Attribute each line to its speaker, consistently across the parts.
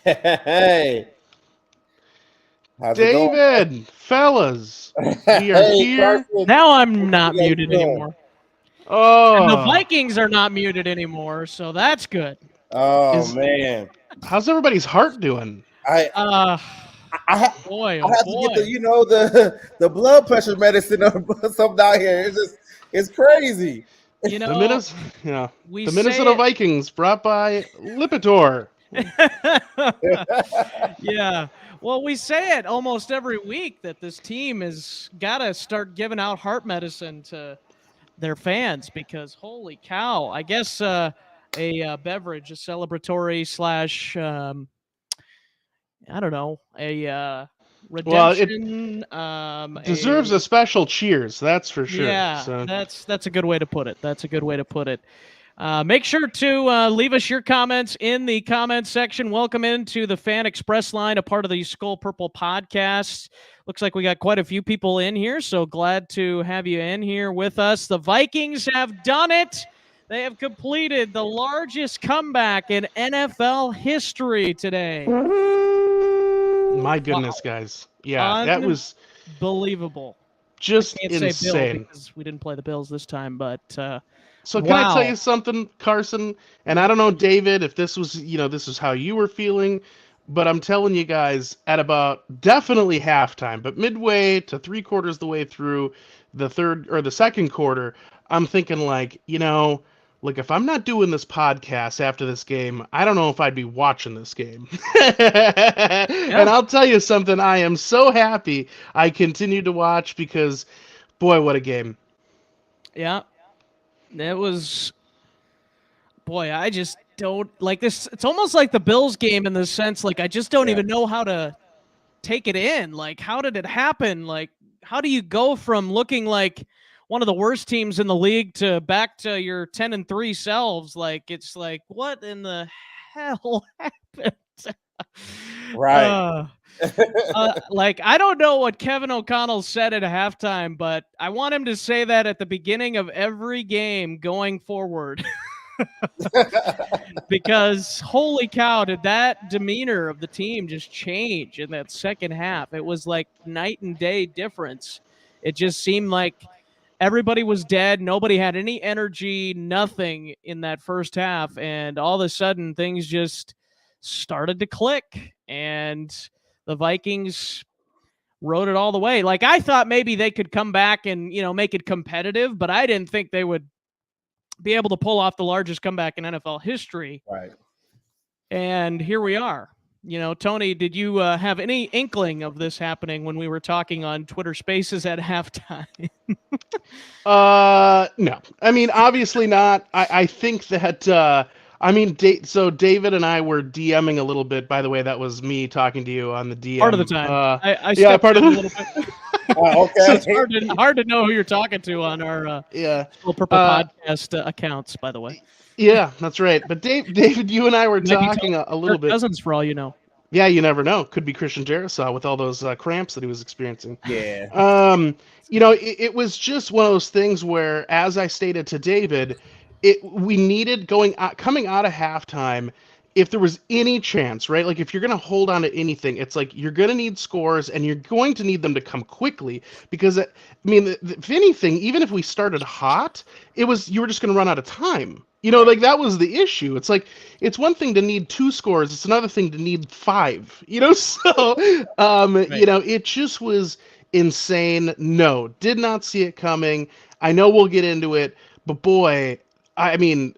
Speaker 1: Hey, how's it going?
Speaker 2: David, fellas, we are
Speaker 1: Hey,
Speaker 2: here.
Speaker 1: Carson,
Speaker 3: Now
Speaker 1: what
Speaker 3: I'm not
Speaker 1: you guys
Speaker 3: muted
Speaker 1: doing?
Speaker 3: anymore. And the
Speaker 2: Oh,
Speaker 3: Vikings are not muted anymore, so that's good.
Speaker 1: Oh
Speaker 2: is
Speaker 1: man,
Speaker 2: how's everybody's heart doing?
Speaker 1: I
Speaker 3: Uh
Speaker 1: I ha-
Speaker 3: boy,
Speaker 1: I
Speaker 3: oh
Speaker 1: have to get
Speaker 3: boy.
Speaker 1: the blood pressure medicine or something out here. It's crazy.
Speaker 3: You
Speaker 2: The
Speaker 3: know,
Speaker 2: Minnes, yeah,
Speaker 3: we
Speaker 2: the Minnesota
Speaker 3: say
Speaker 2: Vikings brought by Lipitor.
Speaker 3: it. Yeah. Well, we say it almost every week that this team has got to start giving out heart medicine to their fans because holy cow! I guess a beverage, a celebratory slash I don't know, a
Speaker 2: Well, it
Speaker 3: redemption,
Speaker 2: deserves a
Speaker 3: a
Speaker 2: special cheers, that's for sure.
Speaker 3: yeah,
Speaker 2: So,
Speaker 3: that's a good way to put it. That's a good way to put it. Make sure to leave us your comments in the comments section. Welcome into the Fan Express line, a part of the Skol Purple podcast. Looks like we got quite a few people in here, so glad to have you in here with us. The Vikings have done it. They have completed the largest comeback in NFL history today.
Speaker 2: my goodness,
Speaker 3: Wow.
Speaker 2: guys, yeah, that was
Speaker 3: Unbelievable. I
Speaker 2: just
Speaker 3: can't say Bill
Speaker 2: insane.
Speaker 3: because we didn't play the Bills this time, but
Speaker 2: So can I tell
Speaker 3: wow.
Speaker 2: you something, Carson? And I don't know, David, if this was, this is how you were feeling, but I'm telling you guys, at about definitely halftime, but midway to three-quarters the way through the third or the second quarter, I'm thinking like if I'm not doing this podcast after this game, I don't know if I'd be watching this game.
Speaker 3: Yeah.
Speaker 2: And I'll tell you something, I am so happy I continued to watch because boy, what a game.
Speaker 3: Yeah. It was boy, I just don't like this. It's almost like the Bills game in the sense like I just don't
Speaker 1: Yeah,
Speaker 3: even know how to take it in. Like how did it happen? Like how do you go from looking like one of the worst teams in the league to back to your 10-3 selves? Like it's like what in the hell happened?
Speaker 1: right.
Speaker 3: uh like I don't know what Kevin O'Connell said at halftime, but I want him to say that at the beginning of every game going forward. Because holy cow, did that demeanor of the team just change in that second half? It was like night and day difference. It just seemed like everybody was dead. Nobody had any energy, nothing in that first half. And all of a sudden, things just started to click. And the Vikings rode it all the way. Like I thought maybe they could come back and, make it competitive, but I didn't think they would be able to pull off the largest comeback in NFL history.
Speaker 1: Right.
Speaker 3: And here we are. Tony, did you have any inkling of this happening when we were talking on Twitter Spaces at halftime?
Speaker 2: No. I mean, obviously not. I think that, so David and I were DMing a little bit. By the way, that was me talking to you on the DM.
Speaker 3: Part of the time. I
Speaker 2: yeah,
Speaker 3: stepped
Speaker 2: part of
Speaker 3: in a
Speaker 2: the.
Speaker 3: little bit.
Speaker 1: Okay.
Speaker 3: So it's hard to know who you're talking to on our
Speaker 2: Yeah.
Speaker 3: Skol Purple podcast accounts, by the way.
Speaker 2: Yeah, that's right. But David, you and I were
Speaker 3: Might be
Speaker 2: talking a little
Speaker 3: Kirk
Speaker 2: bit.
Speaker 3: Cousins, for all you know.
Speaker 2: Yeah, you never know. Could be Christian Jericho with all those cramps that he was experiencing.
Speaker 1: Yeah.
Speaker 2: It was just one of those things where, as I stated to David, we needed coming out of halftime. If there was any chance, right? Like if you're going to hold on to anything, it's like you're going to need scores and you're going to need them to come quickly because if anything, even if we started hot, you were just going to run out of time. Like that was the issue. It's like it's one thing to need 2 scores, it's another thing to need 5. So
Speaker 3: Right.
Speaker 2: it just was insane. No, did not see it coming. I know we'll get into it, but boy, I mean,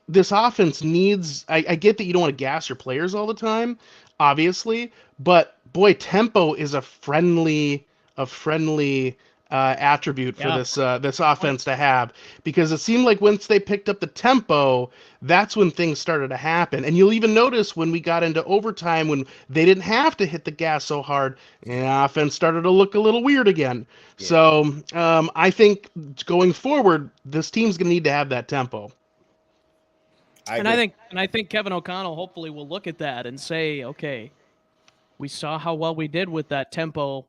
Speaker 2: this offense needs. I get that you don't want to gas your players all the time, obviously, but boy, tempo is a friendly attribute for
Speaker 3: Yeah.
Speaker 2: this offense to have, because it seemed like once they picked up the tempo, that's when things started to happen. And you'll even notice when we got into overtime, when they didn't have to hit the gas so hard, and the offense started to look a little weird again.
Speaker 1: Yeah.
Speaker 2: So I think going forward, this team's gonna need to have that tempo.
Speaker 3: I think Kevin O'Connell hopefully will look at that and say, okay, we saw how well we did with that tempo,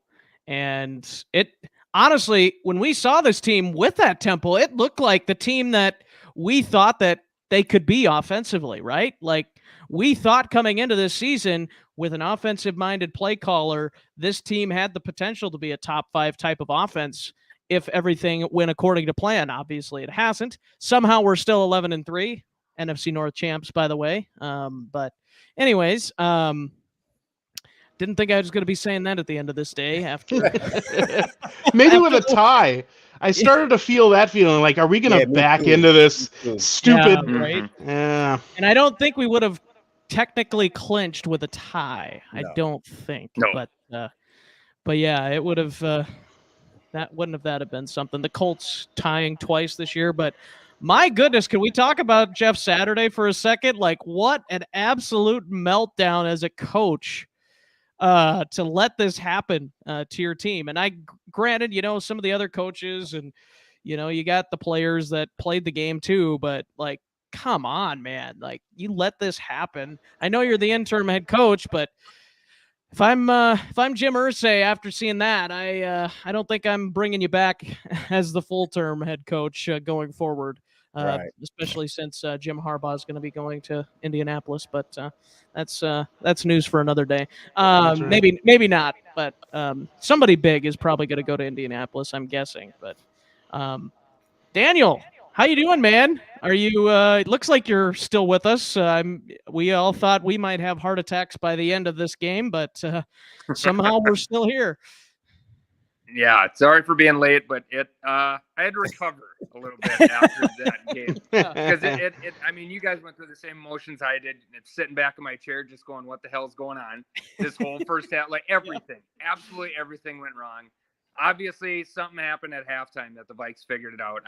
Speaker 3: and it honestly, when we saw this team with that tempo, it looked like the team that we thought that they could be offensively, right? Like we thought coming into this season, with an offensive-minded play caller, this team had the potential to be a top 5 type of offense if everything went according to plan. Obviously, it hasn't. Somehow, we're still 11-3, NFC North champs, by the way. But anyways, didn't think I was going to be saying that at the end of this day after.
Speaker 2: Maybe with a tie. I started to feel that feeling like, are we going to back into this stupid?
Speaker 3: Yeah, right?
Speaker 2: Yeah.
Speaker 3: And I don't think we would have technically clinched with a tie. No. I don't think.
Speaker 4: No.
Speaker 3: But yeah, it would have. That wouldn't have been something. The Colts tying twice this year, but my goodness, can we talk about Jeff Saturday for a second? Like, what an absolute meltdown as a coach. To let this happen to your team. And granted, some of the other coaches and, you got the players that played the game too, but like, come on, man. Like, you let this happen. I know you're the interim head coach, but if I'm Jim Irsay after seeing that, I don't think I'm bringing you back as the full-term head coach going forward. Especially since Jim Harbaugh is going to be going to Indianapolis, but that's news for another day.
Speaker 2: Right.
Speaker 3: Maybe not, but somebody big is probably going to go to Indianapolis, I'm guessing. But Daniel, how you doing, man? Are you? It looks like you're still with us. We all thought we might have heart attacks by the end of this game, but somehow we're still here.
Speaker 4: Yeah, sorry for being late, but I had to recover a little bit after that game because I mean, you guys went through the same emotions I did. Sitting back in my chair, just going, "What the hell's going on?" This whole first half, like everything, absolutely everything went wrong. Obviously, something happened at halftime that the Vikes figured it out.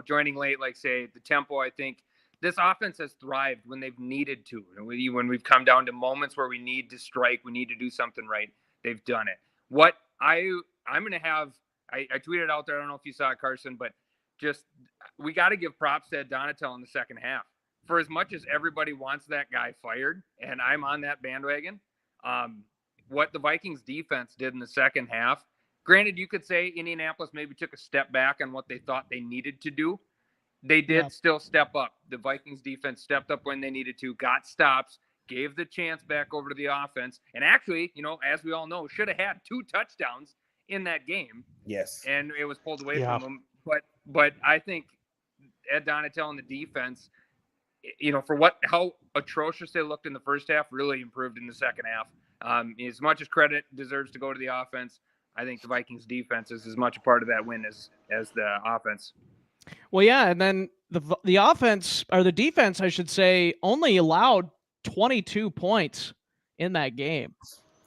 Speaker 4: Joining late, like say the tempo. I think this offense has thrived when they've needed to. When we've come down to moments where we need to strike, we need to do something right. They've done it. What I'm going to have, I tweeted out there, I don't know if you saw it, Carson, but just we got to give props to Donatell in the second half. For as much as everybody wants that guy fired, and I'm on that bandwagon, what the Vikings defense did in the second half, granted, you could say Indianapolis maybe took a step back on what they thought they needed to do. They did still step up. The Vikings defense stepped up when they needed to, got stops, gave the chance back over to the offense, and actually, as we all know, should have had 2 touchdowns in that game.
Speaker 1: Yes.
Speaker 4: And it was pulled away from them. But I think Ed Donatell and the defense, for how atrocious they looked in the first half, really improved in the second half. As much as credit deserves to go to the offense, I think the Vikings defense is as much a part of that win as the offense.
Speaker 3: Well, yeah, and then the offense, or the defense, I should say, only allowed 22 points in that game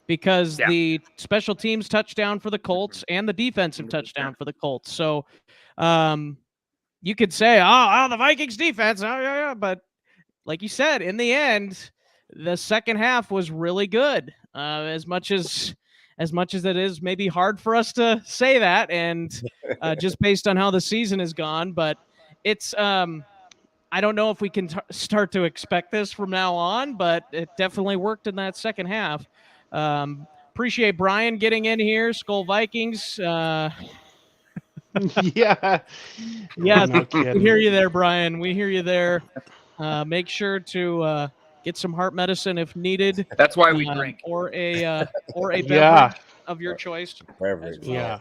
Speaker 3: because the special teams touchdown for the Colts and the defensive touchdown for the Colts. So you could say, the Vikings defense, but like you said, in the end, the second half was really good. As much as it is maybe hard for us to say that, and just based on how the season has gone, but it's I don't know if we can start to expect this from now on, but it definitely worked in that second half. Appreciate Brian getting in here. Skol Vikings.
Speaker 2: Yeah.
Speaker 3: No we hear you there, Brian. We hear you there. Make sure to get some heart medicine if needed.
Speaker 4: That's why we drink.
Speaker 3: Or a beverage of your choice.
Speaker 1: Beverage.
Speaker 2: Yeah.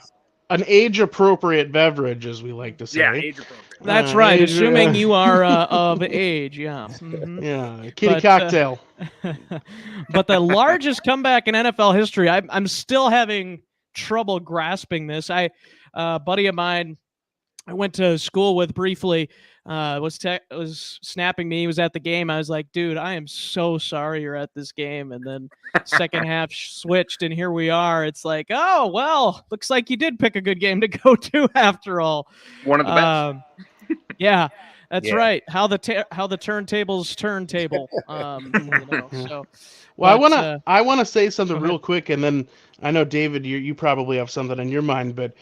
Speaker 2: An age-appropriate beverage, as we like to say.
Speaker 4: Yeah, age-appropriate.
Speaker 3: That's right, assuming you are of age, yeah. Mm-hmm.
Speaker 2: Yeah, kitty cocktail.
Speaker 3: But the largest comeback in NFL history, I'm still having trouble grasping this. A buddy of mine I went to school with briefly was snapping me. He was at the game. I was like, dude, I am so sorry you're at this game. And then second half switched, and here we are. It's like, oh, well, looks like you did pick a good game to go to after all.
Speaker 4: One of the best.
Speaker 3: Yeah, that's right. How the turntables turntable. So.
Speaker 2: Well, I wanna say something real quick, and then I know David, you probably have something in your mind, but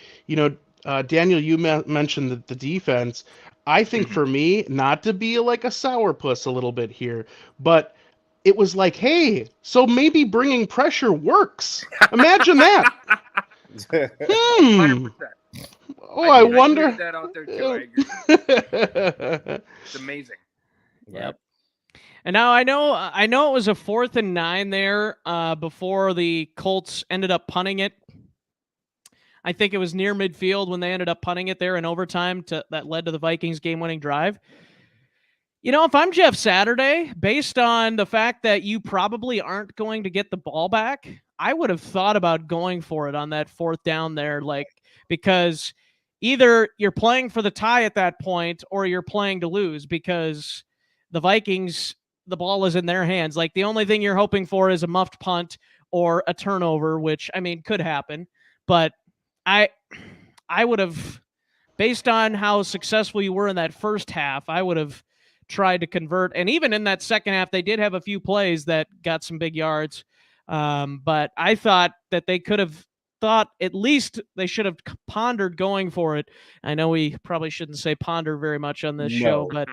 Speaker 2: Daniel, you mentioned the defense. I think for me, not to be like a sourpuss a little bit here, but it was like, hey, so maybe bringing pressure works. Imagine that.
Speaker 4: 100%.
Speaker 2: I wonder.
Speaker 4: I that out there too. I agree. It's amazing.
Speaker 3: Yep. And now I know it was a 4th and 9 there before the Colts ended up punting it. I think it was near midfield when they ended up punting it there in overtime that led to the Vikings game-winning drive. If I'm Jeff Saturday, based on the fact that you probably aren't going to get the ball back, I would have thought about going for it on that 4th down there, because either you're playing for the tie at that point or you're playing to lose, because the Vikings, the ball is in their hands. The only thing you're hoping for is a muffed punt or a turnover, which, could happen. But I would have, based on how successful you were in that first half, I would have tried to convert. And even in that second half, they did have a few plays that got some big yards. But I thought that they could have at least they should have pondered going for it. I know we probably shouldn't say ponder very much on this show, but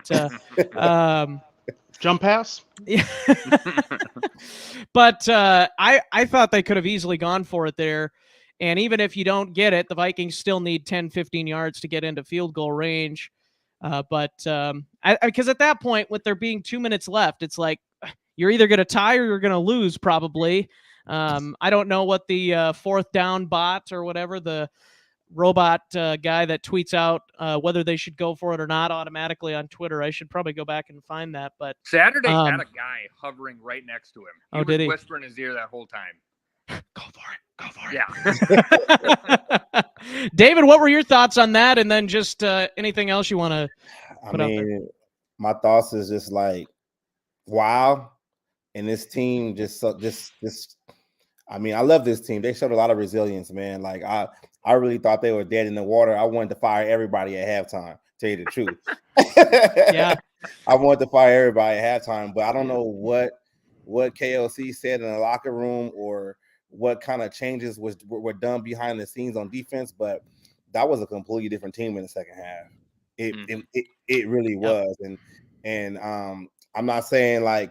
Speaker 2: jump pass.
Speaker 3: Yeah. But I thought they could have easily gone for it there. And even if you don't get it, the Vikings still need 10, 15 yards to get into field goal range. Because at that point, with there being 2 minutes left, it's like you're either going to tie or you're going to lose, probably. I don't know what the 4th down bot or whatever, the robot guy that tweets out whether they should go for it or not automatically on Twitter. I should probably go back and find that. But
Speaker 4: Saturday had a guy hovering right next to him. He was
Speaker 3: did he?
Speaker 4: whispering in his ear that whole time.
Speaker 3: Go for it.
Speaker 4: Yeah.
Speaker 3: David, what were your thoughts on that? And then just anything else you want to put out there?
Speaker 1: My thoughts is just wow. And this team I love this team. They showed a lot of resilience, man. I really thought they were dead in the water. I wanted to fire everybody at halftime, tell you the truth.
Speaker 3: Yeah.
Speaker 1: I wanted to fire everybody at halftime, but I don't know what KOC said in the locker room or what kind of changes were done behind the scenes on defense, but that was a completely different team in the second half. It really was. And I'm not saying I'm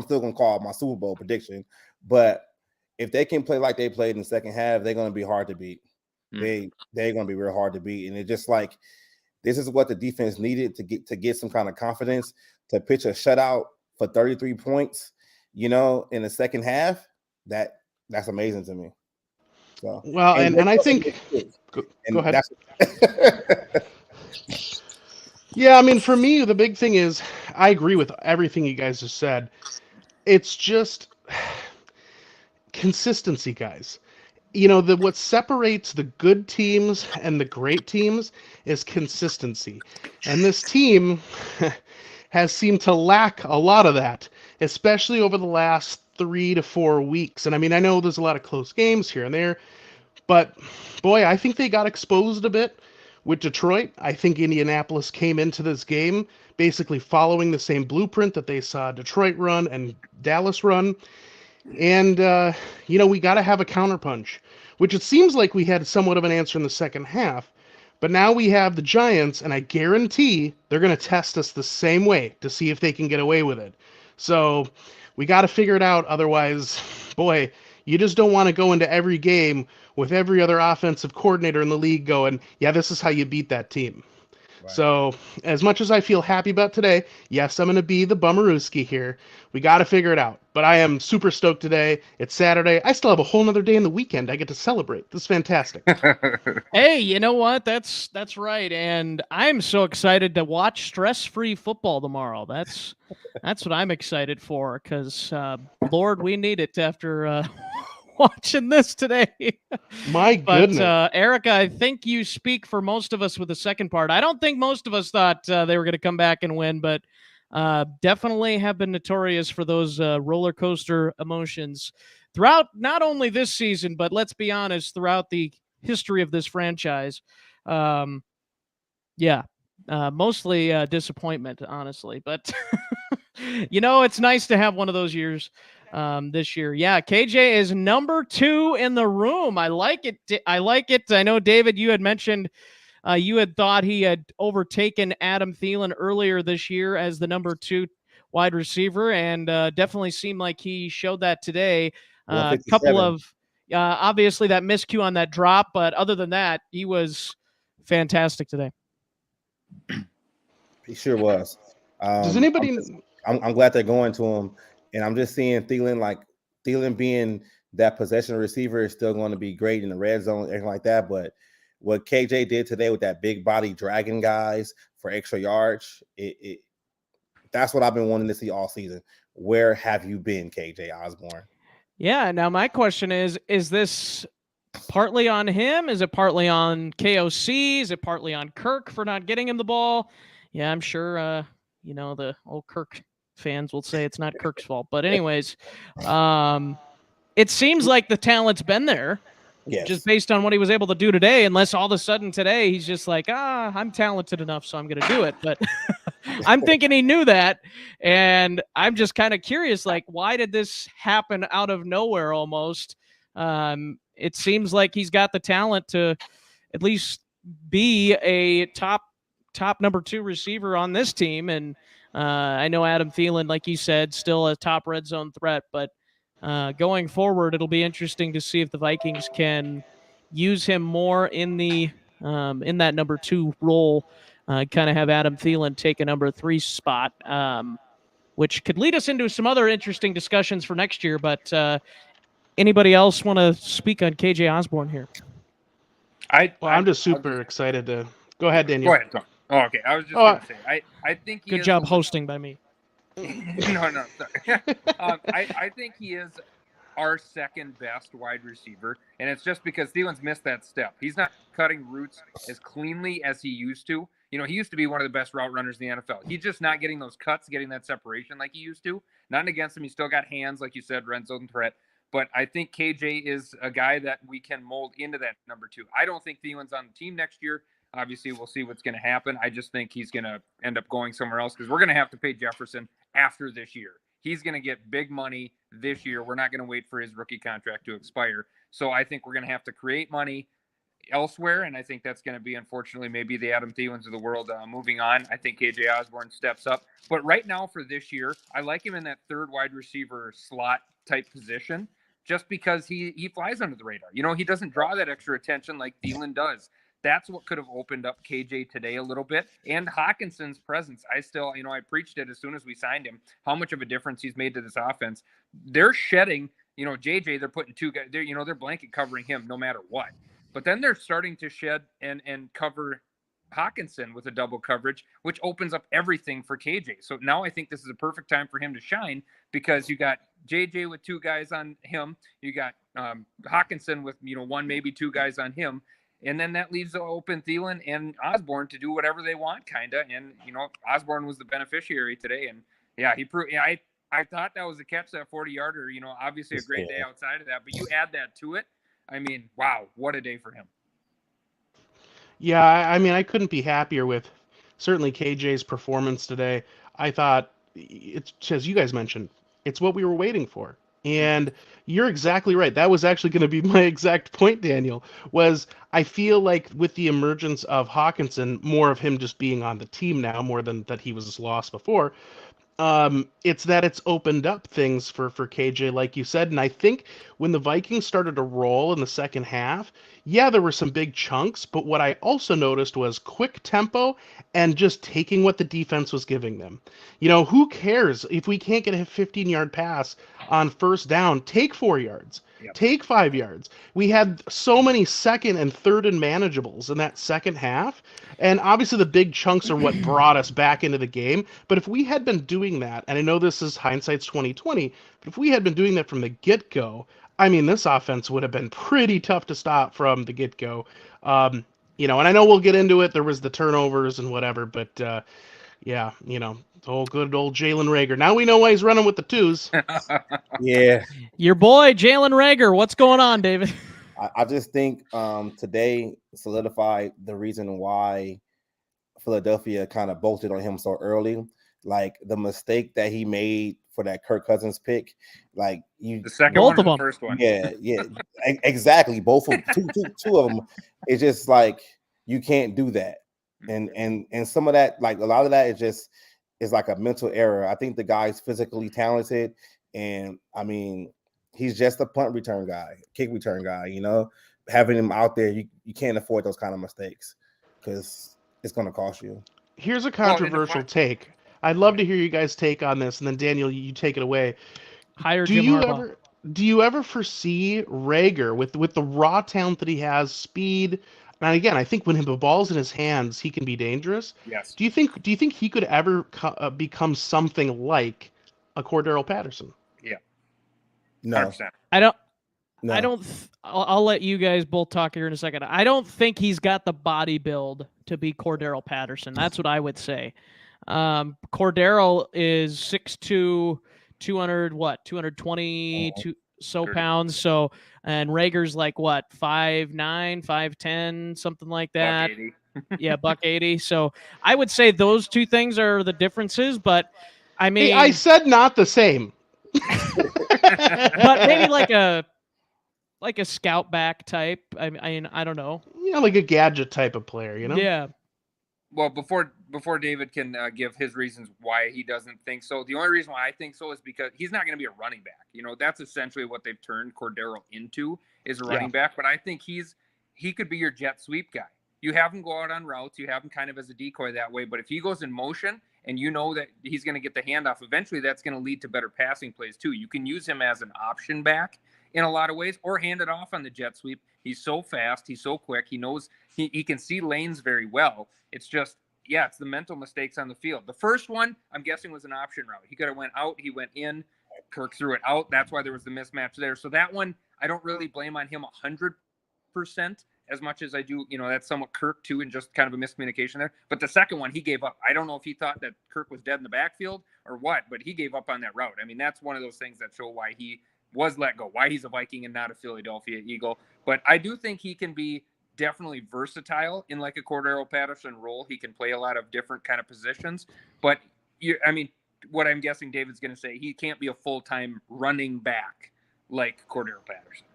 Speaker 1: still gonna call my Super Bowl prediction, but if they can play like they played in the second half, they're gonna be hard to beat. They're gonna be real hard to beat. And it's just this is what the defense needed to get some kind of confidence to pitch a shutout for 33 points, in the second half. That's amazing to me. So,
Speaker 2: well, and I think go ahead. Yeah, for me, the big thing is I agree with everything you guys have said. It's just consistency, guys. What separates the good teams and the great teams is consistency. And this team has seemed to lack a lot of that, especially over the last 3 to 4 weeks. And I know there's a lot of close games here and there, but boy, I think they got exposed a bit with Detroit. I think Indianapolis came into this game basically following the same blueprint that they saw Detroit run and Dallas run. And, we got to have a counterpunch, which it seems like we had somewhat of an answer in the second half. But now we have the Giants, and I guarantee they're going to test us the same way to see if they can get away with it. So we got to figure it out. Otherwise, boy, you just don't want to go into every game with every other offensive coordinator in the league going, yeah, this is how you beat that team. Right. So as much as I feel happy about today, yes, I'm going to be the bummerooski here. We got to figure it out. But I am super stoked today. It's Saturday. I still have a whole nother day in the weekend I get to celebrate. This is fantastic.
Speaker 3: Hey, you know what? That's right. And I'm so excited to watch stress-free football tomorrow. That's what I'm excited for because, Lord, we need it after watching this today.
Speaker 2: My goodness.
Speaker 3: But Erica, I think you speak for most of us with the second part. I don't think most of us thought they were going to come back and win, but definitely have been notorious for those roller coaster emotions throughout not only this season, but let's be honest, throughout the history of this franchise. Mostly disappointment, honestly. But, it's nice to have one of those years this year. Yeah, KJ is number 2 in the room. I like it. I know, David, you had mentioned you had thought he had overtaken Adam Thielen earlier this year as the number 2 wide receiver, and definitely seemed like he showed that today. A couple of, obviously, that miscue on that drop, but other than that, he was fantastic today.
Speaker 1: He sure was.
Speaker 2: Does anybody
Speaker 1: I'm glad they're going to him, and I'm just seeing Thielen being that possession receiver is still going to be great in the red zone, everything like that. But what KJ did today with that big body dragging guys for extra yards, that's what I've been wanting to see all season. Where have you been, KJ Osborn?
Speaker 3: Yeah. Now my question is this partly on him? Is it partly on KOC? Is it partly on Kirk for not getting him the ball? Yeah, I'm sure, the old Kirk fans will say it's not Kirk's fault. But anyways, it seems like the talent's been there.
Speaker 1: Yes.
Speaker 3: Just based on what he was able to do today, unless all of a sudden today he's just like, I'm talented enough, so I'm going to do it. But I'm thinking he knew that. And I'm just kind of curious, like, why did this happen out of nowhere almost? It seems like he's got the talent to at least be a top number 2 receiver on this team. And I know Adam Thielen, like you said, still a top red zone threat, but going forward, it'll be interesting to see if the Vikings can use him more in that number 2 role, kind of have Adam Thielen take a number 3 spot, which could lead us into some other interesting discussions for next year. But anybody else want to speak on KJ Osborn here?
Speaker 2: I'm just super excited to go ahead, Daniel.
Speaker 4: Go ahead, Tom. Oh, okay. I was just going to say, I think he
Speaker 3: good job hosting by me.
Speaker 4: No, sorry. I think he is our second best wide receiver, and it's just because Thielen's missed that step. He's not cutting routes as cleanly as he used to. He used to be one of the best route runners in the NFL. He's just not getting those cuts, getting that separation like he used to. Nothing against him. He's still got hands, like you said, red zone threat. But I think KJ is a guy that we can mold into that number 2. I don't think Thielen's on the team next year. Obviously, we'll see what's going to happen. I just think he's going to end up going somewhere else because we're going to have to pay Jefferson after this year. He's going to get big money this year. We're not going to wait for his rookie contract to expire. So I think we're going to have to create money elsewhere, and I think that's going to be, unfortunately, maybe the Adam Thielens of the world moving on. I think KJ Osborn steps up. But right now for this year, I like him in that third wide receiver slot type position just because he flies under the radar. He doesn't draw that extra attention like Thielen does. That's what could have opened up KJ today a little bit. And Hawkinson's presence. I still, I preached it as soon as we signed him, how much of a difference he's made to this offense. They're shedding, JJ, they're putting 2 guys, they're blanket covering him no matter what. But then they're starting to shed and cover Hawkinson with a double coverage, which opens up everything for KJ. So now I think this is a perfect time for him to shine because you got JJ with 2 guys on him. You got Hawkinson with, 1, maybe 2 guys on him. And then that leaves open Thielen and Osborn to do whatever they want, kind of. And, Osborn was the beneficiary today. And, yeah, he proved. I thought that was a catch, that 40-yarder. Obviously a great day outside of that. But you add that to it, I mean, wow, what a day for him.
Speaker 2: Yeah, I couldn't be happier with certainly KJ's performance today. I thought, it's as you guys mentioned, it's what we were waiting for. And you're exactly right. That was actually going to be my exact point, Daniel, was I feel like with the emergence of Hawkinson, more of him just being on the team now, more than that he was lost before, it's that it's opened up things for KJ, like you said. And I think when the Vikings started to roll in the second half, yeah, there were some big chunks, but what I also noticed was quick tempo and just taking what the defense was giving them. Who cares if we can't get a 15-yard pass on first down? Take 4 yards. Yep. Take 5 yards. We had so many second and third and manageables in that second half. And obviously the big chunks are what brought us back into the game. But if we had been doing that, and I know this is hindsight's 2020, but if we had been doing that from the get-go, this offense would have been pretty tough to stop from the get-go. And I know we'll get into it. There was the turnovers and whatever, but yeah, good old Jalen Reagor. Now we know why he's running with the 2s.
Speaker 1: Yeah.
Speaker 3: Your boy, Jalen Reagor. What's going on, David?
Speaker 1: I just think today solidified the reason why Philadelphia kind of bolted on him so early. Like the mistake that he made for that Kirk Cousins pick, like the
Speaker 4: second both one, of them. The first one.
Speaker 1: Yeah, exactly. Both of two of them. It's just like you can't do that, and some of that, like a lot of that, is like a mental error. I think the guy's physically talented, and he's just a punt return guy, kick return guy. Having him out there, you can't afford those kind of mistakes because it's going to cost you.
Speaker 2: Here's a controversial take. I'd love to hear you guys take on this, and then Daniel, you take it away.
Speaker 3: Hire
Speaker 2: Do
Speaker 3: Jim
Speaker 2: you
Speaker 3: Harbaugh.
Speaker 2: ever foresee Rager with the raw talent that he has, speed, and again, I think when the ball's in his hands, he can be dangerous.
Speaker 4: Yes.
Speaker 2: Do you think he could ever become something like a Cordero Patterson?
Speaker 4: Yeah.
Speaker 1: No,
Speaker 4: 100%.
Speaker 3: I don't.
Speaker 1: no.
Speaker 3: I'll let you guys both talk here in a second. I don't think he's got the body build to be Cordero Patterson. That's what I would say. Cordero is 6'2", 200 what? 220 so
Speaker 4: 30.
Speaker 3: pounds. So and Rager's like what? 5'9", 5'10", something like that.
Speaker 4: $180.
Speaker 3: Yeah, $180. So I would say those two things are the differences. But I mean,
Speaker 2: Hey, I said not the same.
Speaker 3: but maybe like a scout back type. I mean, I don't know.
Speaker 2: Like a gadget type of player,
Speaker 3: Yeah.
Speaker 4: Well, before David can give his reasons why he doesn't think so, the only reason why I think so is because he's not going to be a running back. That's essentially what they've turned Cordero into, is a running back. But I think he could be your jet sweep guy. You have him go out on routes. You have him kind of as a decoy that way. But if he goes in motion and you know that he's going to get the handoff, eventually that's going to lead to better passing plays too. You can use him as an option back in a lot of ways, or hand it off on the jet sweep. He's so fast. He's so quick. He knows he can see lanes very well. It's just, it's the mental mistakes on the field. The first one, I'm guessing, was an option route. He could have went out. He went in. Kirk threw it out. That's why there was the mismatch there. So that one, I don't really blame on him 100% as much as I do. That's somewhat Kirk too, and just kind of a miscommunication there. But the second one, he gave up. I don't know if he thought that Kirk was dead in the backfield or what, but he gave up on that route. I mean, that's one of those things that show why he was let go, why he's a Viking and not a Philadelphia Eagle. But I do think he can be definitely versatile in like a Cordero Patterson role. He can play a lot of different kind of positions. But what I'm guessing David's going to say, he can't be a full-time running back like Cordero Patterson.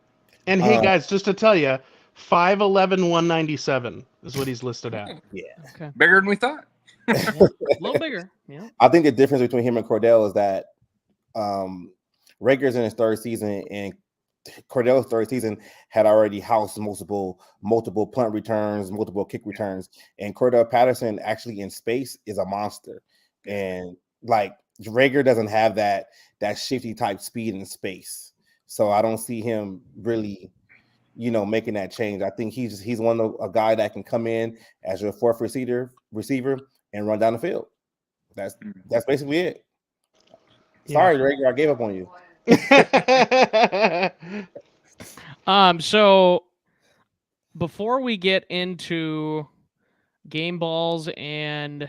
Speaker 2: And hey, guys, just to tell you, 5'11", 197 is what he's listed at.
Speaker 1: Yeah.
Speaker 3: Okay.
Speaker 4: Bigger than we thought.
Speaker 3: Yeah, a little bigger. Yeah.
Speaker 1: I think the difference between him and Cordell is that Rager's in his third season, and Cordell's third season had already housed multiple punt returns, multiple kick returns, and Cordell Patterson actually in space is a monster. And like Rager doesn't have that shifty type speed in space, so I don't see him really, making that change. I think he's a guy that can come in as your fourth receiver and run down the field. That's basically it. Sorry, Rager, I gave up on you.
Speaker 3: So before we get into game balls and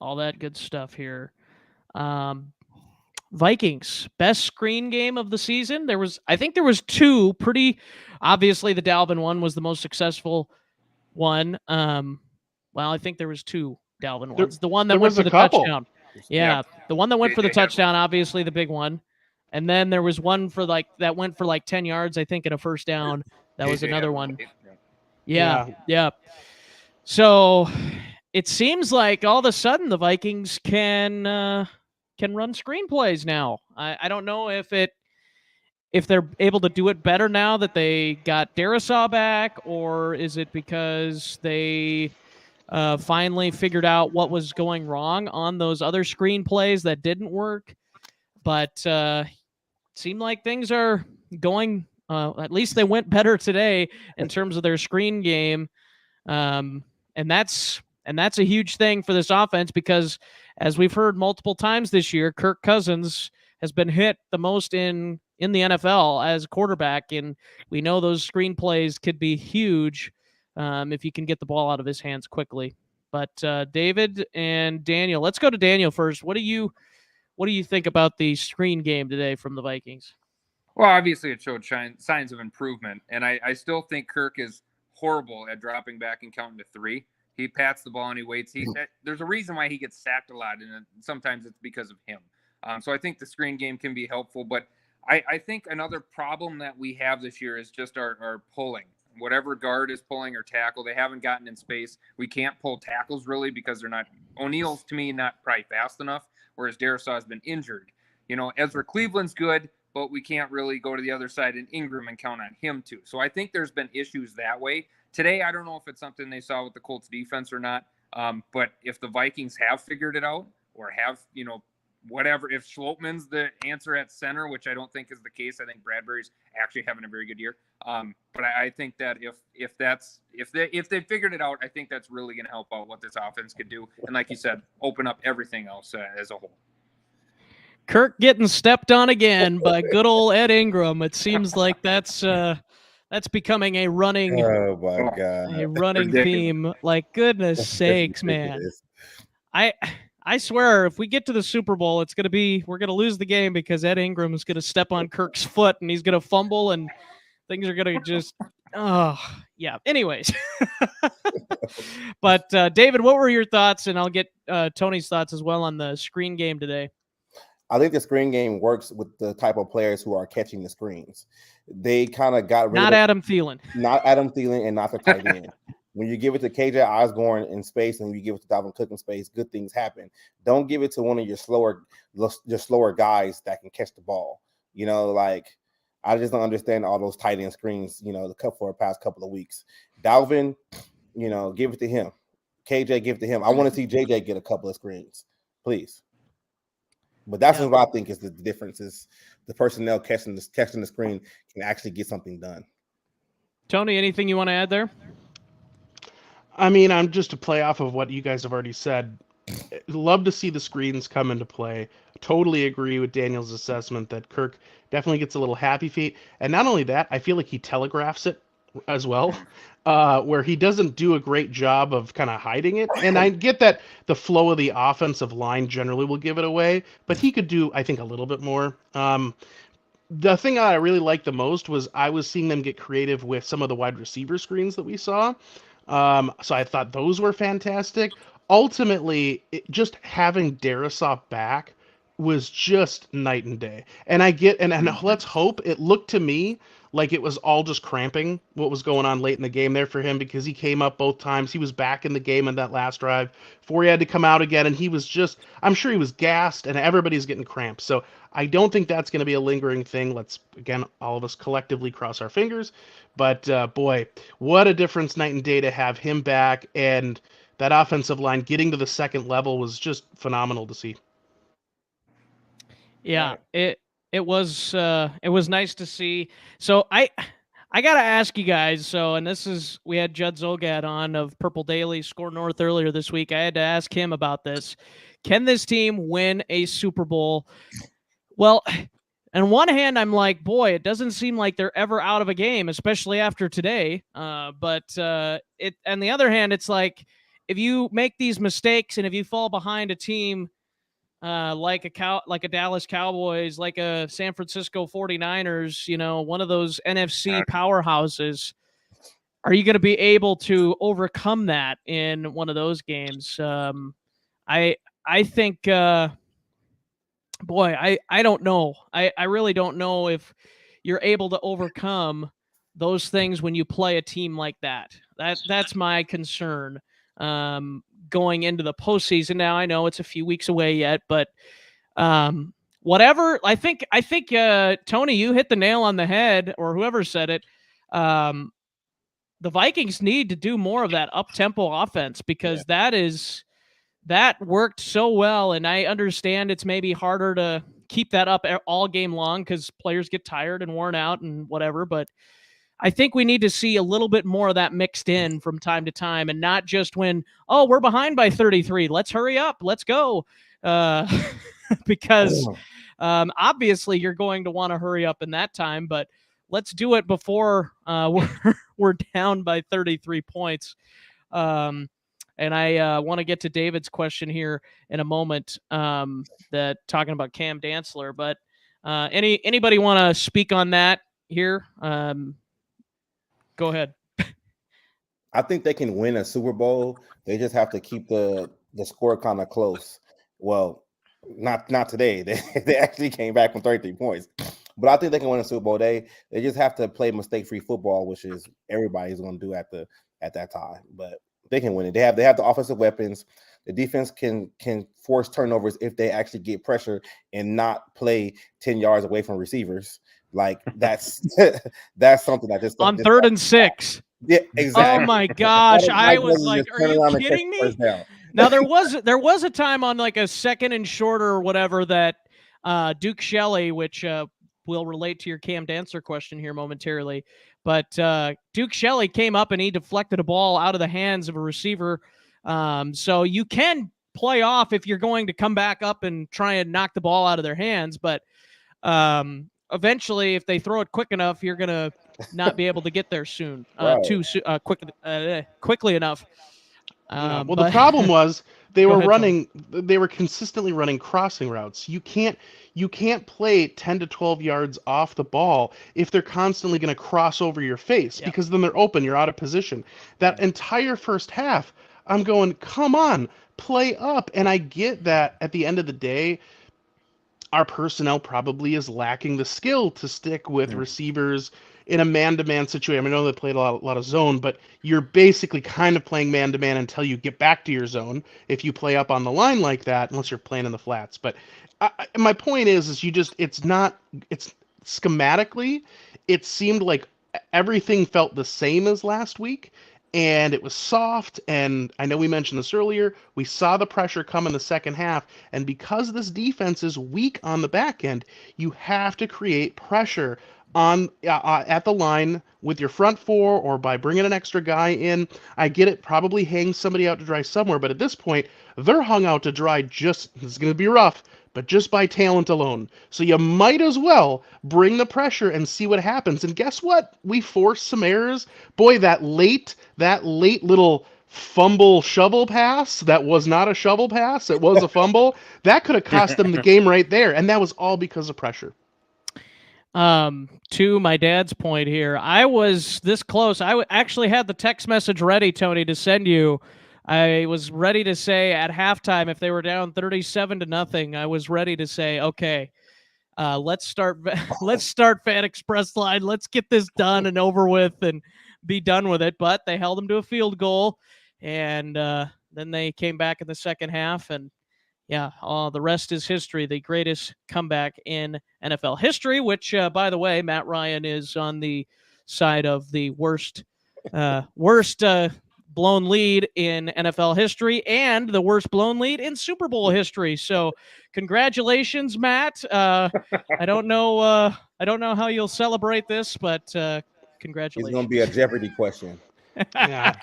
Speaker 3: all that good stuff here, Vikings best screen game of the season. I think there was two pretty obviously. The Dalvin one was the most successful one. I think there was two Dalvin ones. The one that went for the touchdown. Yeah, the one that went for the touchdown, obviously the big one. And then there was one that went for 10 yards, I think, in a first down. That was another one. Yeah. So it seems like all of a sudden the Vikings can run screenplays now. I don't know if they're able to do it better now that they got Darisaw back, or is it because they finally figured out what was going wrong on those other screenplays that didn't work. But seemed like things are going, at least they went better today in terms of their screen game. And that's a huge thing for this offense because, as we've heard multiple times this year, Kirk Cousins has been hit the most in the NFL as a quarterback, and we know those screenplays could be huge if you can get the ball out of his hands quickly. But David and Daniel, let's go to Daniel first. What do you think about the screen game today from the Vikings?
Speaker 4: Well, obviously it showed signs of improvement, and I still think Kirk is horrible at dropping back and counting to three. He pats the ball and he waits. There's a reason why he gets sacked a lot, and sometimes it's because of him. So I think the screen game can be helpful, but I think another problem that we have this year is just our pulling. Whatever guard is pulling or tackle, they haven't gotten in space. We can't pull tackles really because they're not. O'Neill's to me not probably fast enough, whereas Darisaw has been injured. Ezra Cleveland's good, but we can't really go to the other side in Ingram and count on him too. So I think there's been issues that way. Today, I don't know if it's something they saw with the Colts defense or not, but if the Vikings have figured it out, or have, whatever. If Schlotman's the answer at center, which I don't think is the case, I think Bradbury's actually having a very good year. But I think that if they figured it out, I think that's really going to help out what this offense could do. And like you said, open up everything else as a whole.
Speaker 3: Kirk getting stepped on again by good old Ed Ingram. It seems like that's becoming a running
Speaker 1: Oh my God.
Speaker 3: theme. Like, goodness sakes, man. I swear, if we get to the Super Bowl, we're gonna lose the game because Ed Ingram is gonna step on Kirk's foot and he's gonna fumble and things are gonna just yeah. Anyways. But David, what were your thoughts? And I'll get Tony's thoughts as well on the screen game today.
Speaker 1: I think the screen game works with the type of players who are catching the screens. They kind of got rid
Speaker 3: not
Speaker 1: of
Speaker 3: Adam Thielen.
Speaker 1: Not Adam Thielen and not the tight end. When you give it to KJ Osborn in space and you give it to Dalvin Cook in space, good things happen. Don't give it to one of your slower guys that can catch the ball. I just don't understand all those tight end screens, for the past couple of weeks. Dalvin, give it to him. KJ, give it to him. I want to see JJ get a couple of screens, please. But that's what I think is the difference is the personnel catching the screen can actually get something done.
Speaker 3: Tony, anything you want to add there?
Speaker 2: I mean, I'm just to play off of what you guys have already said. Love to see the screens come into play. Totally agree with Daniel's assessment that Kirk definitely gets a little happy feet. And not only that, I feel like he telegraphs it as well, where he doesn't do a great job of kind of hiding it. And I get that the flow of the offensive line generally will give it away, but he could do, I think, a little bit more. The thing that I really liked the most was I was seeing them get creative with some of the wide receiver screens that we saw. So I thought those were fantastic. Ultimately, just having Darrisaw back was just night and day. And let's hope it looked to me like it was all just cramping what was going on late in the game there for him because he came up both times. He was back in the game in that last drive before he had to come out again. And he was I'm sure he was gassed and everybody's getting cramped. So I don't think that's going to be a lingering thing. Let's, again, all of us collectively cross our fingers. But boy, what a difference night and day to have him back. And that offensive line getting to the second level was just phenomenal to see.
Speaker 3: Yeah, it was nice to see. So I gotta ask you guys. So, and we had Judd Zogad on of Purple Daily Score North earlier this week. I had to ask him about this. Can this team win a Super Bowl? Well, on one hand, I'm like, boy, it doesn't seem like they're ever out of a game, especially after today. But on the other hand, it's like if you make these mistakes and if you fall behind a team like a Dallas Cowboys, like a San Francisco 49ers, one of those NFC powerhouses, are you going to be able to overcome that in one of those games? I think, boy, I don't know. I really don't know if you're able to overcome those things when you play a team like that. That's my concern. Going into the postseason. Now I know it's a few weeks away yet, but whatever. I think Tony, you hit the nail on the head, or whoever said it. The Vikings need to do more of that up-tempo offense because that worked so well, and I understand it's maybe harder to keep that up all game long because players get tired and worn out and whatever, but I think we need to see a little bit more of that mixed in from time to time and not just when, we're behind by 33. Let's hurry up. Let's go. Because obviously you're going to want to hurry up in that time, but let's do it before we're down by 33 points. And I want to get to David's question here in a moment that talking about Cam Dantzler, but anybody want to speak on that here? Go ahead.
Speaker 1: I think they can win a Super Bowl. They just have to keep the score kind of close. Well, not today. They actually came back from 33 points. But I think they can win a Super Bowl. They just have to play mistake-free football, which is everybody's going to do at that time. But they can win it. They have the offensive weapons. The defense can force turnovers if they actually get pressure and not play 10 yards away from receivers. Like that's something I just
Speaker 3: on 3rd and 6.
Speaker 1: Yeah, exactly.
Speaker 3: Oh my gosh! I was like, "Are you kidding me?" Now there was a time on like a second and shorter or whatever that Duke Shelley, which will relate to your Cam Dantzler question here momentarily, but Duke Shelley came up and he deflected a ball out of the hands of a receiver. So you can play off if you're going to come back up and try and knock the ball out of their hands, but eventually, if they throw it quick enough, you're gonna not be able to get there soon, quickly enough.
Speaker 2: Well,
Speaker 3: but
Speaker 2: the problem was they
Speaker 3: Go
Speaker 2: were
Speaker 3: ahead, Tony.
Speaker 2: they were consistently running crossing routes. You can't play 10 to 12 yards off the ball if they're constantly going to cross over your face, because then they're open, you're out of position. That entire first half, I'm going, come on, play up. And I get that at the end of the day, our personnel probably is lacking the skill to stick with receivers in a man-to-man situation. I know they played a lot of zone, but you're basically kind of playing man-to-man until you get back to your zone if you play up on the line like that, unless you're playing in the flats. But my point is it's schematically, it seemed like everything felt the same as last week, and it was soft. And I know we mentioned this earlier, we saw the pressure come in the second half, and because this defense is weak on the back end, you have to create pressure on at the line with your front four or by bringing an extra guy in. I get it, probably hang somebody out to dry somewhere, but at this point, they're hung out to dry it's going to be rough, but just by talent alone. So you might as well bring the pressure and see what happens. And guess what? We forced some errors. Boy, that late little fumble shovel pass, that was not a shovel pass, it was a fumble. That could have cost them the game right there, and that was all because of pressure.
Speaker 3: To my dad's point here, I was this close. I actually had the text message ready, Tony, to send you. I was ready to say at halftime, if they were down 37-0, I was ready to say, okay, let's start Fan Express line. Let's get this done and over with and be done with it. But they held them to a field goal, and then they came back in the second half, and the rest is history. The greatest comeback in NFL history, which, by the way, Matt Ryan is on the side of the worst blown lead in NFL history and the worst blown lead in Super Bowl history. So, congratulations, Matt. I don't know how you'll celebrate this, but congratulations.
Speaker 1: It's going to be a Jeopardy question.
Speaker 2: Yeah.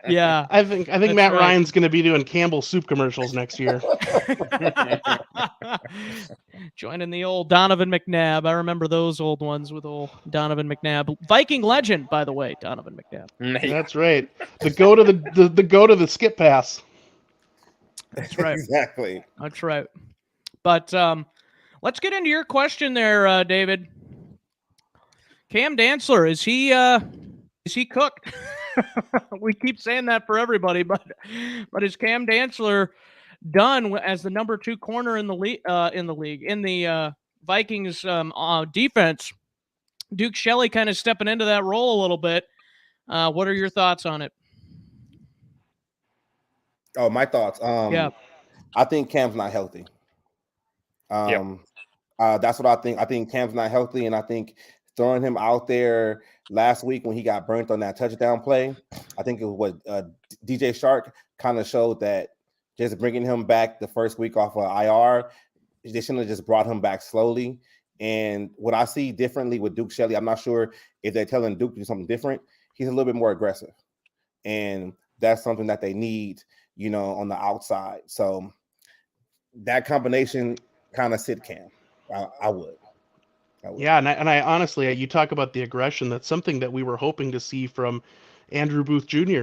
Speaker 3: Yeah.
Speaker 2: I think Matt Ryan's going to be doing Campbell soup commercials next year.
Speaker 3: Joining the old Donovan McNabb. I remember those old ones with old Donovan McNabb. Viking legend, by the way, Donovan McNabb.
Speaker 2: That's right. The go to the skip pass.
Speaker 3: That's right.
Speaker 1: Exactly.
Speaker 3: That's right. But let's get into your question there, David. Cam Dantzler, is he cooked? We keep saying that for everybody, but is Cam Dantzler done as the number 2 corner in the league? In the Vikings defense, Duke Shelley kind of stepping into that role a little bit. What are your thoughts on it?
Speaker 1: Oh, my thoughts. I think Cam's not healthy. That's what I think. I think Cam's not healthy, and I think throwing him out there last week when he got burnt on that touchdown play, I think it was what DJ Shark kind of showed that just bringing him back the first week off of IR, they shouldn't have just brought him back slowly. And what I see differently with Duke Shelley, I'm not sure if they're telling Duke to do something different. He's a little bit more aggressive, and that's something that they need, on the outside. So that combination kind of sit Cam. I would.
Speaker 2: Yeah, and I honestly, you talk about the aggression. That's something that we were hoping to see from Andrew Booth Jr.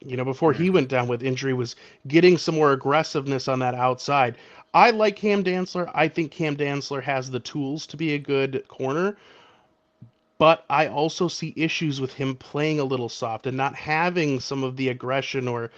Speaker 2: Before he went down with injury, was getting some more aggressiveness on that outside. I like Cam Dantzler. I think Cam Dantzler has the tools to be a good corner, but I also see issues with him playing a little soft and not having some of the aggression or,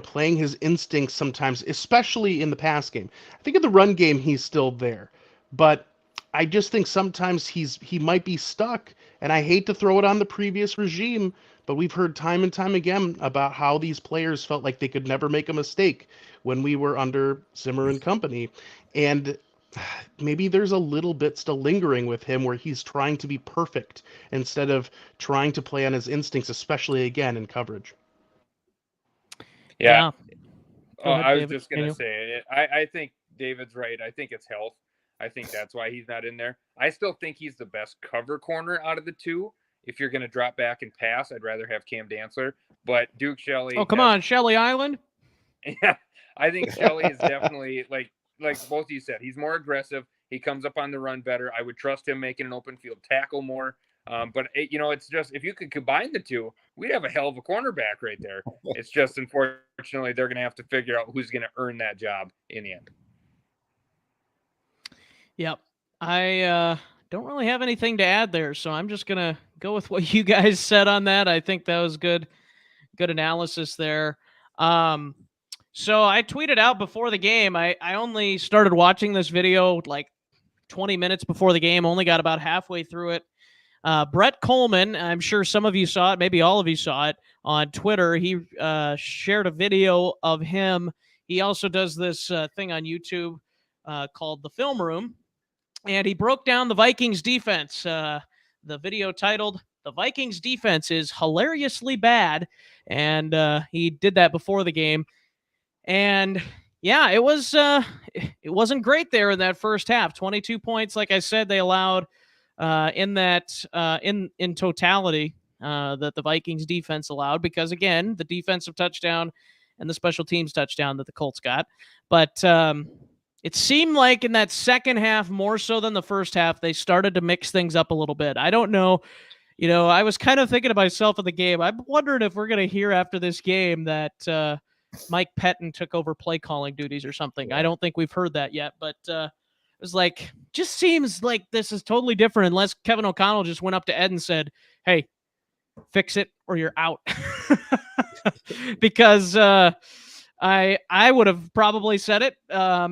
Speaker 2: playing his instincts sometimes, especially in the pass game. I think in the run game, he's still there, but I just think sometimes he might be stuck, and I hate to throw it on the previous regime, but we've heard time and time again about how these players felt like they could never make a mistake when we were under Zimmer and company. And maybe there's a little bit still lingering with him where he's trying to be perfect instead of trying to play on his instincts, especially again in coverage.
Speaker 4: Yeah. I was
Speaker 3: David.
Speaker 4: just going to say, I think David's right. I think it's health. I think that's why he's not in there. I still think he's the best cover corner out of the two. If you're going to drop back and pass, I'd rather have Cam Dantzler. But Duke Shelley.
Speaker 3: Oh, come on, Shelley Island.
Speaker 4: Yeah, I think Shelley is definitely like both of you said. He's more aggressive. He comes up on the run better. I would trust him making an open field tackle more. But it's just if you could combine the two, we'd have a hell of a cornerback right there. It's just unfortunately they're going to have to figure out who's going to earn that job in the end.
Speaker 3: Yep. I don't really have anything to add there, so I'm just going to go with what you guys said on that. I think that was good analysis there. So I tweeted out before the game. I only started watching this video like 20 minutes before the game, only got about halfway through it. Brett Coleman, I'm sure some of you saw it, maybe all of you saw it on Twitter. He shared a video of him. He also does this thing on YouTube called The Film Room, and he broke down the Vikings defense. The video titled, "The Vikings defense is hilariously bad," and he did that before the game. And yeah, it wasn't great there in that first half. 22 points, like I said, they allowed in totality that the Vikings defense allowed, because again, the defensive touchdown and the special teams touchdown that the Colts got. But it seemed like in that second half, more so than the first half, they started to mix things up a little bit. I don't know. I was kind of thinking to myself in the game, I'm wondering if we're going to hear after this game that Mike Pettin took over play calling duties or something. I don't think we've heard that yet, but it was like, just seems like this is totally different unless Kevin O'Connell just went up to Ed and said, "Hey, fix it or you're out." Because I would have probably said it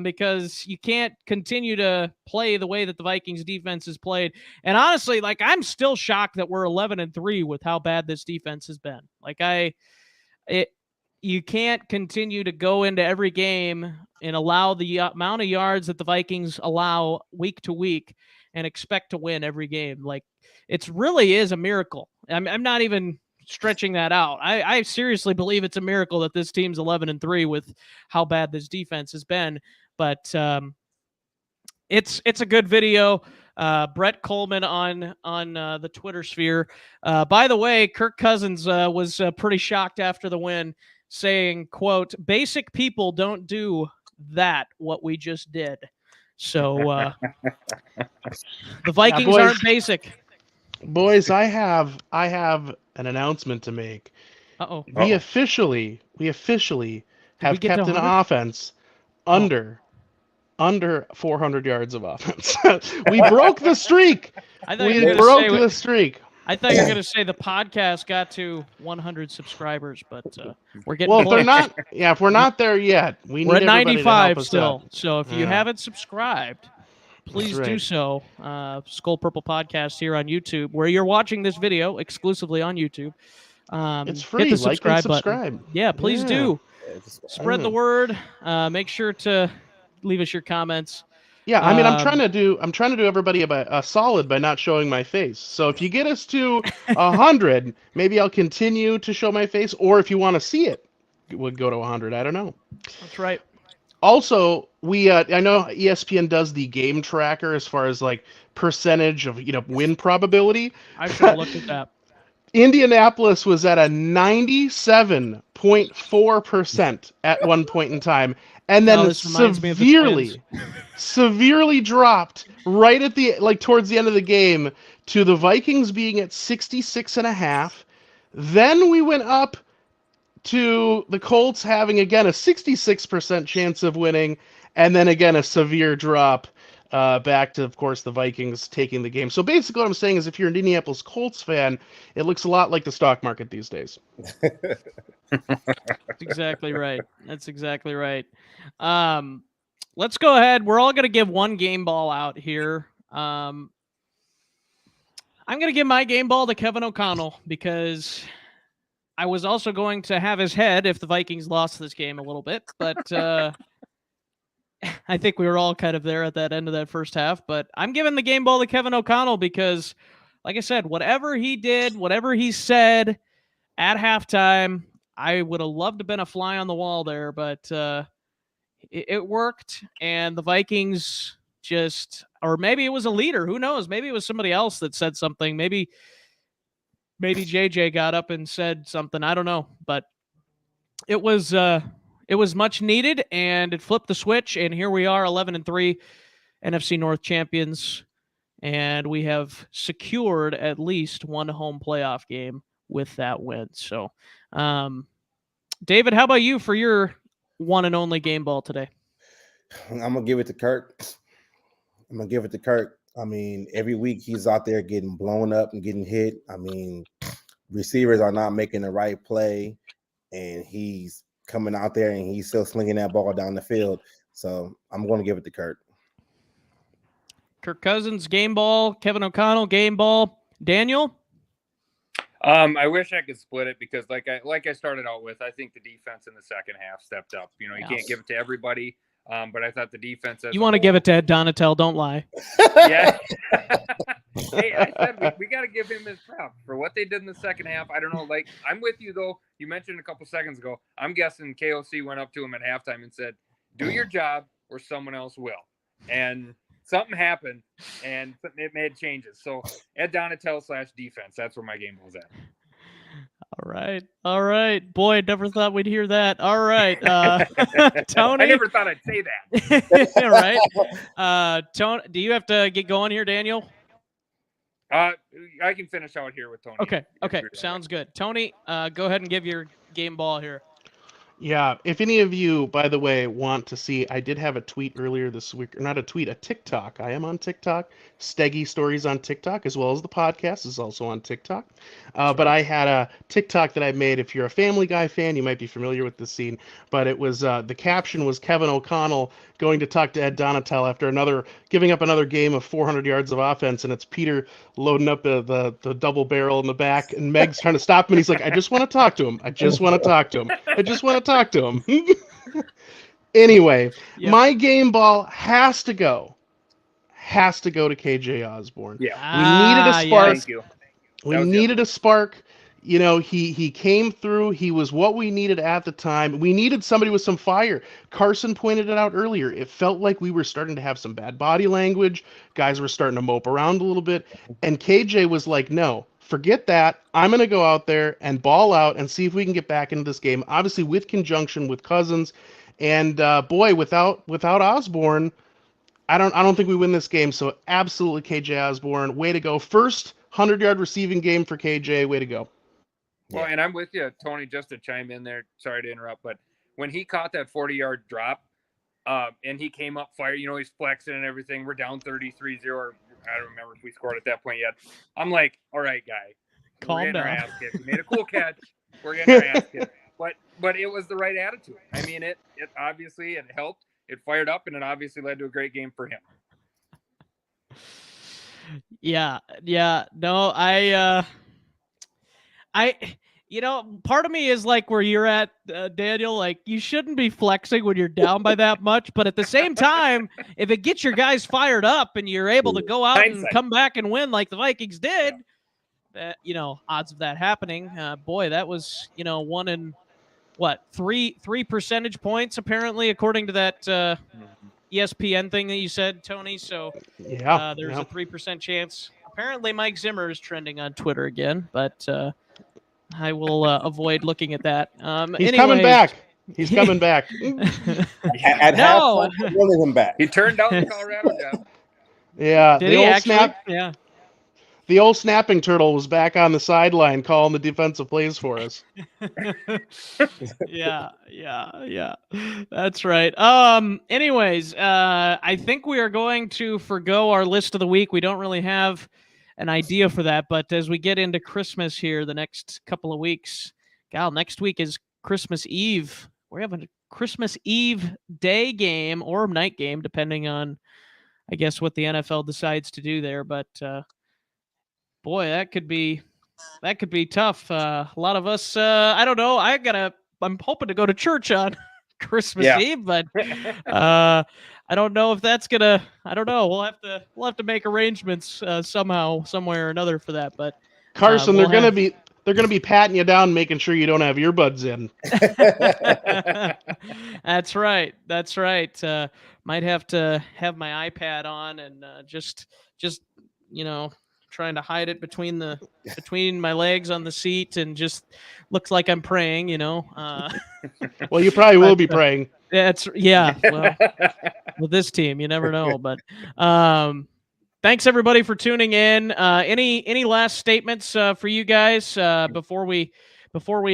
Speaker 3: because you can't continue to play the way that the Vikings defense has played. And honestly, like, I'm still shocked that we're 11-3 with how bad this defense has been. Like, you can't continue to go into every game and allow the amount of yards that the Vikings allow week to week and expect to win every game. Like, it really is a miracle. I'm not even stretching that out. I seriously believe it's a miracle that this team's 11-3 with how bad this defense has been. But it's a good video. Brett Coleman on the Twitter sphere. By the way, Kirk Cousins was pretty shocked after the win, saying, quote, "Basic people don't do what we just did." So the Vikings aren't basic.
Speaker 2: Boys, I have an announcement to make.
Speaker 3: Uh-oh.
Speaker 2: We officially have kept an offense under 400 yards of offense. We broke the streak. We broke the streak.
Speaker 3: I thought you were going to say the podcast got to 100 subscribers, but we're getting
Speaker 2: close.
Speaker 3: Well,
Speaker 2: if we're not there yet, we're
Speaker 3: at 95 still. So if you haven't subscribed, please do so. Skol Purple Podcast here on YouTube, where you're watching this video exclusively on YouTube.
Speaker 2: It's free.
Speaker 3: Hit the subscribe
Speaker 2: button.
Speaker 3: Yeah, please do. Spread the word. Make sure to leave us your comments.
Speaker 2: Yeah, I mean, I'm trying to do everybody a solid by not showing my face. So if you get us to 100, maybe I'll continue to show my face, or if you want to see it, would go to 100. I don't know.
Speaker 3: That's right.
Speaker 2: Also, I know ESPN does the game tracker as far as like percentage of win probability.
Speaker 3: I should have looked at that.
Speaker 2: Indianapolis was at a 97.4% at one point in time, and then severely dropped right at towards the end of the game to the Vikings being at 66.5. Then we went up to the Colts having again a 66% chance of winning, and then again a severe drop back to, of course, the Vikings taking the game. So basically what I'm saying is if you're an Indianapolis Colts fan, it looks a lot like the stock market these days.
Speaker 3: That's exactly right. Let's go ahead. We're all going to give one game ball out here. I'm going to give my game ball to Kevin O'Connell because I was also going to have his head if the Vikings lost this game a little bit, but I think we were all kind of there at that end of that first half. But I'm giving the game ball to Kevin O'Connell because, like I said, whatever he did, whatever he said at halftime, I would have loved to have been a fly on the wall there, but it worked, and the Vikings just, or maybe it was a leader. Who knows? Maybe it was somebody else that said something. Maybe JJ got up and said something. I don't know, but it was much needed, and it flipped the switch, and here we are, 11-3, NFC North champions, and we have secured at least one home playoff game with that win. So, David, how about you for your one and only game ball today?
Speaker 1: I'm gonna give it to Kirk. I mean, every week he's out there getting blown up and getting hit. I mean, receivers are not making the right play, and he's coming out there and he's still slinging that ball down the field. So I'm going to give it to Kirk.
Speaker 3: Kirk Cousins, game ball. Kevin O'Connell, game ball. Daniel?
Speaker 4: I wish I could split it because like I started out with, I think the defense in the second half stepped up. You can't give it to everybody, but I thought the defense.
Speaker 3: You want to give it to Ed Donatel? Don't lie.
Speaker 4: Yeah. Hey, I said we got to give him his props for what they did in the second half. I don't know. Like, I'm with you though. You mentioned a couple seconds ago. I'm guessing KOC went up to him at halftime and said, "Do your job, or someone else will." And something happened, and it made changes. So Ed Donatel / defense. That's where my game was at.
Speaker 3: All right. Boy, I never thought we'd hear that. All right. Tony?
Speaker 4: I never thought I'd say that.
Speaker 3: Right. Tony, do you have to get going here, Daniel?
Speaker 4: I can finish out here with Tony.
Speaker 3: Okay. Sounds good. Tony, go ahead and give your game ball here.
Speaker 2: Yeah, if any of you, by the way, want to see, I did have a tweet earlier this week, or not a tweet, a TikTok. I am on TikTok. Steggy Stories on TikTok, as well as the podcast is also on TikTok. But I had a TikTok that I made. If you're a Family Guy fan, you might be familiar with this scene. But it was, the caption was Kevin O'Connell going to talk to Ed Donatel after giving up another game of 400 yards of offense, and it's Peter loading up the double barrel in the back, and Meg's trying to stop him, and he's like, I just want to talk to him. I just want to talk to him. Anyway,
Speaker 3: Yep.
Speaker 2: My game ball has to go to KJ Osborn.
Speaker 4: Yeah.
Speaker 2: We needed a spark.
Speaker 4: Thank you.
Speaker 2: We needed a spark. He came through. He was what we needed at the time. We needed somebody with some fire. Carson pointed it out earlier. It felt like we were starting to have some bad body language. Guys were starting to mope around a little bit. And KJ was like, no, forget that. I'm going to go out there and ball out and see if we can get back into this game, obviously with conjunction with Cousins. And boy, without Osborn, I don't think we win this game. So absolutely KJ Osborn, way to go. First 100-yard receiving game for KJ, way to go.
Speaker 4: Well, and I'm with you, Tony, just to chime in there. Sorry to interrupt, but when he caught that 40-yard drop and he came up fire, he's flexing and everything. We're down 33-0. I don't remember if we scored at that point yet. I'm like, all right, guy.
Speaker 3: Calm down.
Speaker 4: Our ass kicked. We made a cool catch. We're getting our ass kicked. But it was the right attitude. I mean, it obviously it helped. It fired up, and it obviously led to a great game for him.
Speaker 3: Yeah. No, part of me is like where you're at, Daniel. Like, you shouldn't be flexing when you're down by that much. But at the same time, if it gets your guys fired up and you're able to go out and come back and win like the Vikings did, odds of that happening, boy, that was, 1 in, 3 percentage points, apparently, according to that ESPN thing that you said, Tony. So there's a 3% chance. Apparently, Mike Zimmer is trending on Twitter again, but I will avoid looking at that.
Speaker 2: He's coming back. He's coming back.
Speaker 1: At halftime, I'm willing him back.
Speaker 4: He turned down the Colorado job.
Speaker 2: Yeah.
Speaker 3: Did he actually? Yeah.
Speaker 2: The old snapping turtle was back on the sideline calling the defensive plays for us.
Speaker 3: Yeah. That's right. Anyways, I think we are going to forgo our list of the week. We don't really have an idea for that, but as we get into Christmas here the next couple of weeks, next week is Christmas Eve. We're having a Christmas Eve day game or night game, depending on, I guess, what the NFL decides to do there. But boy, that could be tough. A lot of us, I don't know. I'm hoping to go to church on Christmas Eve, but I don't know if that's gonna. I don't know. We'll have to make arrangements somehow, somewhere or another for that. But
Speaker 2: Carson, they're gonna be They're going to be patting you down, making sure you don't have earbuds in.
Speaker 3: That's right. That's right. Might have to have my iPad on and just trying to hide it between my legs on the seat and just looks like I'm praying.
Speaker 2: Well, you probably will be
Speaker 3: But,
Speaker 2: praying.
Speaker 3: Well, with this team, you never know. But thanks everybody for tuning in. Any last statements for you guys before we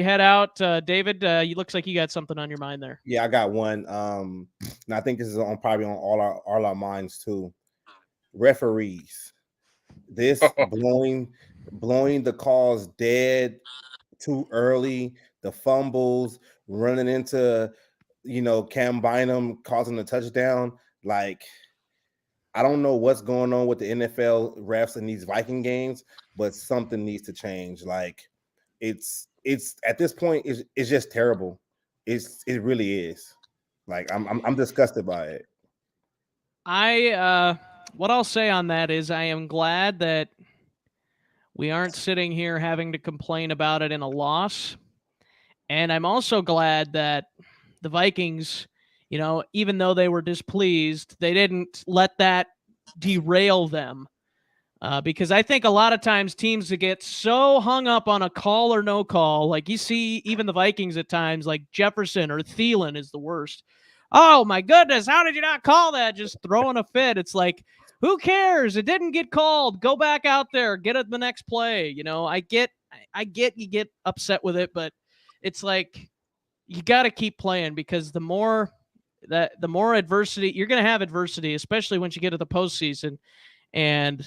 Speaker 3: head out? David, you looks like you got something on your mind there.
Speaker 1: Yeah, I got one. And I think this is probably on all our minds too. Referees, this blowing the calls dead too early, the fumbles, running into Cam Bynum causing a touchdown. Like, I don't know what's going on with the NFL refs in these Viking games, but something needs to change. Like, it's at this point, it's just terrible. It really is. Like, I'm disgusted by it.
Speaker 3: What I'll say on that is I am glad that we aren't sitting here having to complain about it in a loss. And I'm also glad that the Vikings, even though they were displeased, they didn't let that derail them. Because I think a lot of times teams that get so hung up on a call or no call, like you see even the Vikings at times, like Jefferson or Thielen is the worst. Oh my goodness, how did you not call that? Just throwing a fit. It's like, who cares? It didn't get called. Go back out there, get it the next play. I get you get upset with it, but it's like you got to keep playing because the more adversity you're going to have adversity, especially once you get to the postseason, and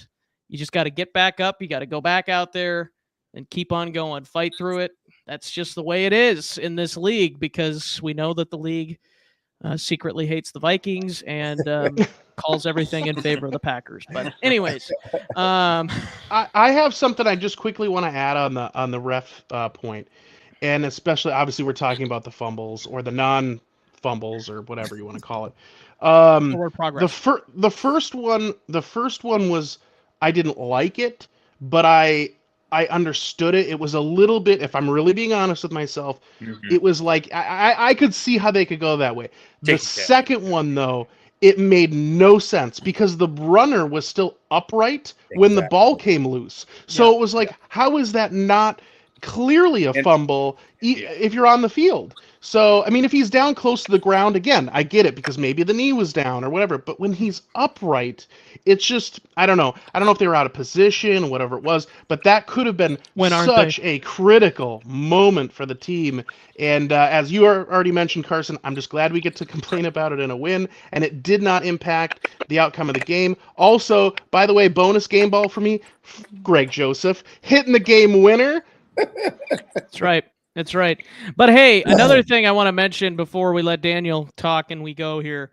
Speaker 3: you just got to get back up. You got to go back out there and keep on going, fight through it. That's just the way it is in this league because we know that the league secretly hates the Vikings and calls everything in favor of the Packers. But anyways,
Speaker 2: I have something I just quickly want to add on the ref point, and especially obviously we're talking about the fumbles or the non-fumbles or whatever you want to call it. The first one was I didn't like it, but I understood it. It was a little bit, if I'm really being honest with myself, it was like I could see how they could go that way. The second one, though, it made no sense because the runner was still upright when the ball came loose. So it was like, how is that not clearly a fumble if you're on the field? So, I mean, if he's down close to the ground, again, I get it because maybe the knee was down or whatever. But when he's upright, it's just, I don't know. I don't know if they were out of position, whatever it was, but that could have been such a critical moment for the team. And as you already mentioned, Carson, I'm just glad we get to complain about it in a win, and it did not impact the outcome of the game. Also, by the way, bonus game ball for me, Greg Joseph hitting the game winner.
Speaker 3: That's right. That's right. But hey, another thing I want to mention before we let Daniel talk and we go here,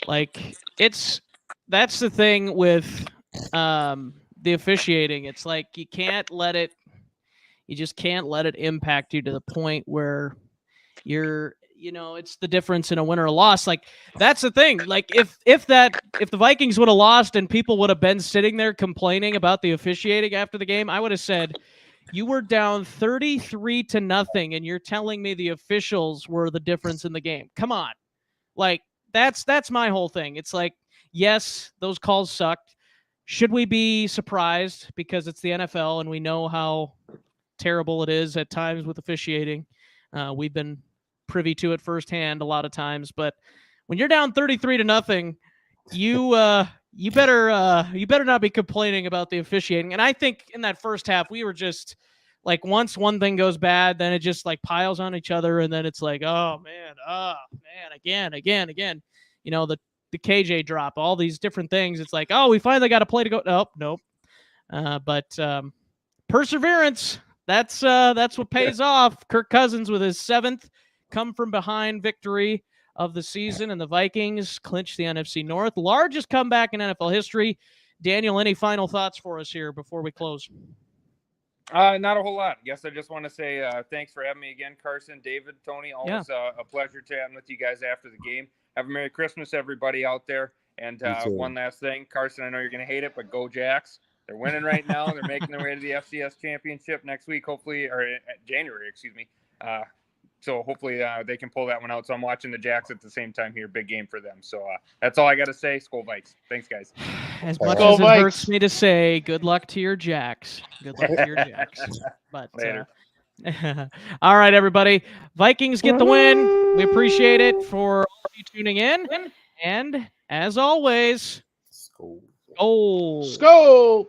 Speaker 3: like that's the thing with the officiating. It's like you just can't let it impact you to the point where it's the difference in a win or a loss. Like that's the thing. Like if the Vikings would have lost and people would have been sitting there complaining about the officiating after the game, I would have said, you were down 33-0, and you're telling me the officials were the difference in the game. Come on. Like, that's my whole thing. It's like, yes, those calls sucked. Should we be surprised because it's the NFL and we know how terrible it is at times with officiating? We've been privy to it firsthand a lot of times. But when you're down 33-0, you better not be complaining about the officiating. And I think in that first half, we were just like, once one thing goes bad, then it just like piles on each other. And then it's like, oh man, again. The KJ drop, all these different things. It's like, oh, we finally got a play to go. Nope. But perseverance, that's what pays off. Kirk Cousins with his 7th come from behind victory of the season, and the Vikings clinch the NFC North. Largest comeback in NFL history. Daniel, any final thoughts for us here before we close?
Speaker 4: Not a whole lot. Guess I just want to say thanks for having me again, Carson, David, Tony. Always a pleasure chatting with you guys after the game. Have a Merry Christmas, everybody out there. And one last thing, Carson, I know you're going to hate it, but go Jacks. They're winning right now. They're making their way to the FCS championship next week, hopefully, or January, excuse me. So hopefully they can pull that one out. So I'm watching the Jacks at the same time here. Big game for them. So that's all I got to say. Skol Vikes. Thanks, guys.
Speaker 3: As much
Speaker 2: Skol
Speaker 3: as it
Speaker 2: Vikes.
Speaker 3: hurts me to say, good luck to your Jacks. Good luck to your Jacks. But
Speaker 4: Later.
Speaker 3: all right, everybody. Vikings get the win. We appreciate it for all of you tuning in. And as always,
Speaker 1: Skol.
Speaker 3: Skol.
Speaker 2: Skol!